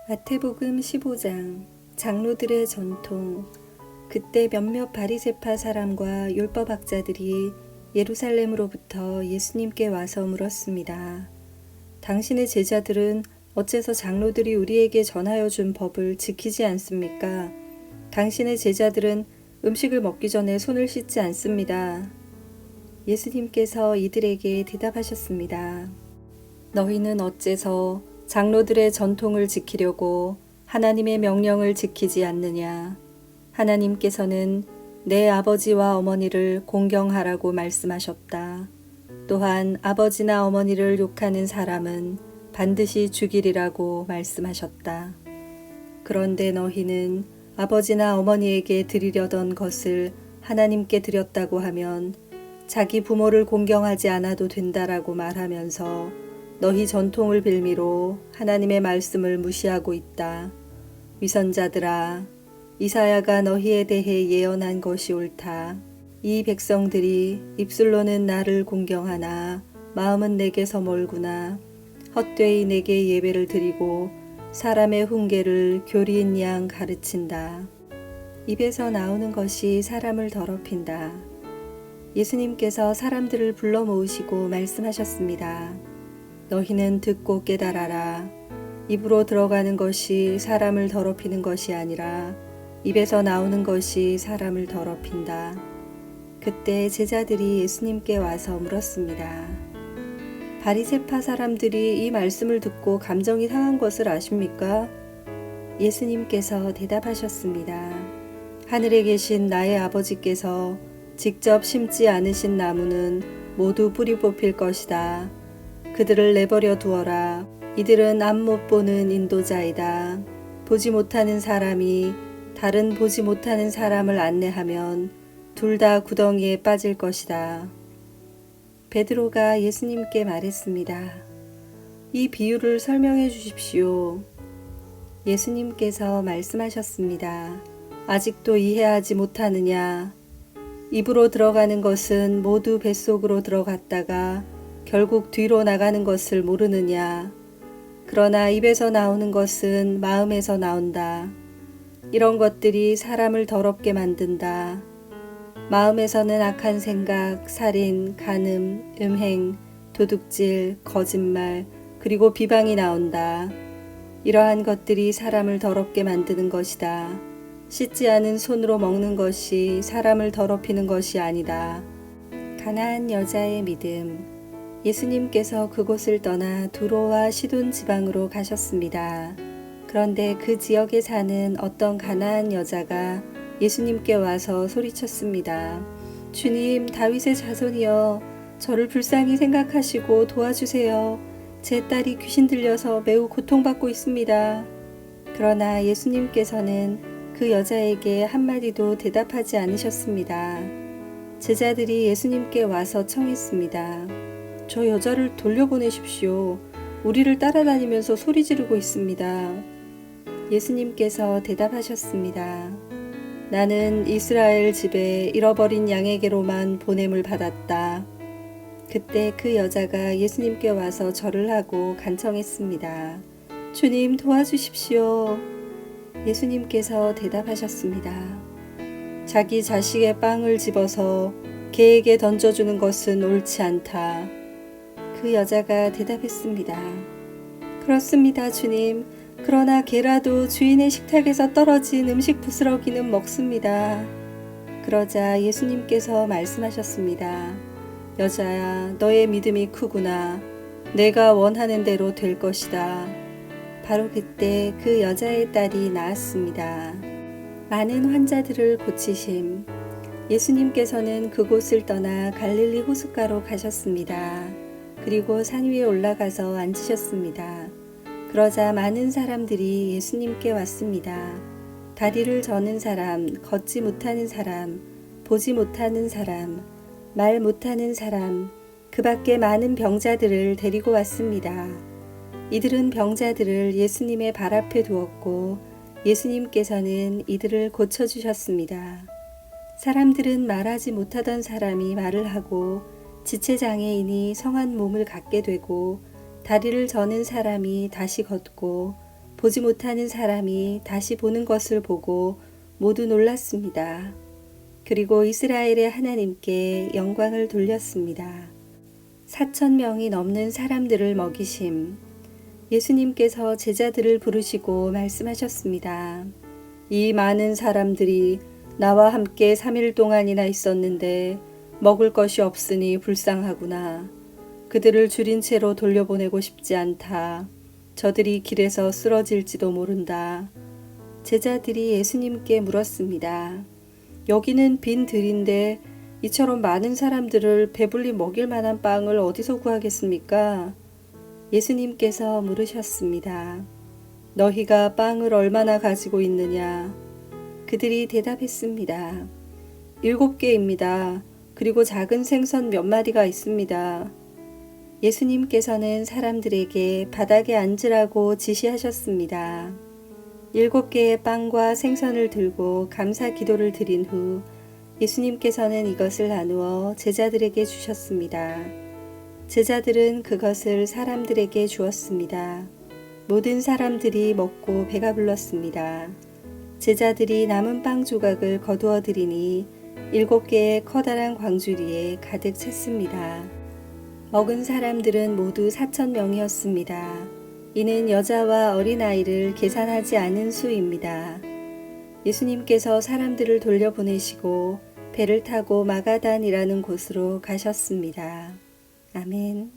마태복음 15장 장로들의 전통. 그때 몇몇 바리새파 사람과 율법학자들이 예루살렘으로부터 예수님께 와서 물었습니다. 당신의 제자들은 어째서 장로들이 우리에게 전하여 준 법을 지키지 않습니까? 당신의 제자들은 음식을 먹기 전에 손을 씻지 않습니다. 예수님께서 이들에게 대답하셨습니다. 너희는 어째서 장로들의 전통을 지키려고 하나님의 명령을 지키지 않느냐? 하나님께서는 내 아버지와 어머니를 공경하라고 말씀하셨다. 또한 아버지나 어머니를 욕하는 사람은 반드시 죽이리라고 말씀하셨다. 그런데 너희는 아버지나 어머니에게 드리려던 것을 하나님께 드렸다고 하면 자기 부모를 공경하지 않아도 된다라고 말하면서 너희 전통을 빌미로 하나님의 말씀을 무시하고 있다. 위선자들아, 이사야가 너희에 대해 예언한 것이 옳다. 이 백성들이 입술로는 나를 공경하나 마음은 내게서 멀구나. 헛되이 내게 예배를 드리고 사람의 훈계를 교리인 양 가르친다. 입에서 나오는 것이 사람을 더럽힌다. 예수님께서 사람들을 불러 모으시고 말씀하셨습니다. 너희는 듣고 깨달아라. 입으로 들어가는 것이 사람을 더럽히는 것이 아니라 입에서 나오는 것이 사람을 더럽힌다. 그때 제자들이 예수님께 와서 물었습니다. 바리새파 사람들이 이 말씀을 듣고 감정이 상한 것을 아십니까? 예수님께서 대답하셨습니다. 하늘에 계신 나의 아버지께서 직접 심지 않으신 나무는 모두 뿌리 뽑힐 것이다. 그들을 내버려 두어라. 이들은 앞 못 보는 인도자이다. 보지 못하는 사람이 다른 보지 못하는 사람을 안내하면 둘 다 구덩이에 빠질 것이다. 베드로가 예수님께 말했습니다. 이 비유를 설명해 주십시오. 예수님께서 말씀하셨습니다. 아직도 이해하지 못하느냐? 입으로 들어가는 것은 모두 뱃속으로 들어갔다가 결국 뒤로 나가는 것을 모르느냐? 그러나 입에서 나오는 것은 마음에서 나온다. 이런 것들이 사람을 더럽게 만든다. 마음에서는 악한 생각, 살인, 간음, 음행, 도둑질, 거짓말, 그리고 비방이 나온다. 이러한 것들이 사람을 더럽게 만드는 것이다. 씻지 않은 손으로 먹는 것이 사람을 더럽히는 것이 아니다. 가나안 여자의 믿음. 예수님께서 그곳을 떠나 두로와 시돈 지방으로 가셨습니다. 그런데 그 지역에 사는 어떤 가나안 여자가 예수님께 와서 소리쳤습니다. 주님, 다윗의 자손이여, 저를 불쌍히 생각하시고 도와주세요. 제 딸이 귀신 들려서 매우 고통받고 있습니다. 그러나 예수님께서는 그 여자에게 한마디도 대답하지 않으셨습니다. 제자들이 예수님께 와서 청했습니다. 저 여자를 돌려보내십시오. 우리를 따라다니면서 소리 지르고 있습니다. 예수님께서 대답하셨습니다. 나는 이스라엘 집에 잃어버린 양에게로만 보냄을 받았다. 그때 그 여자가 예수님께 와서 절을 하고 간청했습니다. 주님, 도와주십시오. 예수님께서 대답하셨습니다. 자기 자식의 빵을 집어서 개에게 던져주는 것은 옳지 않다. 그 여자가 대답했습니다. 그렇습니다, 주님. 그러나 개라도 주인의 식탁에서 떨어진 음식 부스러기는 먹습니다. 그러자 예수님께서 말씀하셨습니다. 여자야, 너의 믿음이 크구나. 내가 원하는 대로 될 것이다. 바로 그때 그 여자의 딸이 나았습니다. 많은 환자들을 고치심. 예수님께서는 그곳을 떠나 갈릴리 호숫가로 가셨습니다. 그리고 산 위에 올라가서 앉으셨습니다. 그러자 많은 사람들이 예수님께 왔습니다. 다리를 저는 사람, 걷지 못하는 사람, 보지 못하는 사람, 말 못하는 사람, 그 밖에 많은 병자들을 데리고 왔습니다. 이들은 병자들을 예수님의 발 앞에 두었고 예수님께서는 이들을 고쳐주셨습니다. 사람들은 말하지 못하던 사람이 말을 하고 지체장애인이 성한 몸을 갖게 되고 다리를 저는 사람이 다시 걷고 보지 못하는 사람이 다시 보는 것을 보고 모두 놀랐습니다. 그리고 이스라엘의 하나님께 영광을 돌렸습니다. 4,000명이 넘는 사람들을 먹이심. 예수님께서 제자들을 부르시고 말씀하셨습니다. 이 많은 사람들이 나와 함께 3일 동안이나 있었는데 먹을 것이 없으니 불쌍하구나. 그들을 줄인 채로 돌려보내고 싶지 않다. 저들이 길에서 쓰러질지도 모른다. 제자들이 예수님께 물었습니다. 여기는 빈 들인데 이처럼 많은 사람들을 배불리 먹일 만한 빵을 어디서 구하겠습니까? 예수님께서 물으셨습니다. 너희가 빵을 얼마나 가지고 있느냐? 그들이 대답했습니다. 7개입니다. 그리고 작은 생선 몇 마리가 있습니다. 예수님께서는 사람들에게 바닥에 앉으라고 지시하셨습니다. 7개의 빵과 생선을 들고 감사 기도를 드린 후 예수님께서는 이것을 나누어 제자들에게 주셨습니다. 제자들은 그것을 사람들에게 주었습니다. 모든 사람들이 먹고 배가 불렀습니다. 제자들이 남은 빵 조각을 거두어 드리니 7개의 커다란 광주리에 가득 찼습니다. 먹은 사람들은 모두 4,000명이었습니다. 이는 여자와 어린아이를 계산하지 않은 수입니다. 예수님께서 사람들을 돌려보내시고 배를 타고 마가단이라는 곳으로 가셨습니다. 아멘.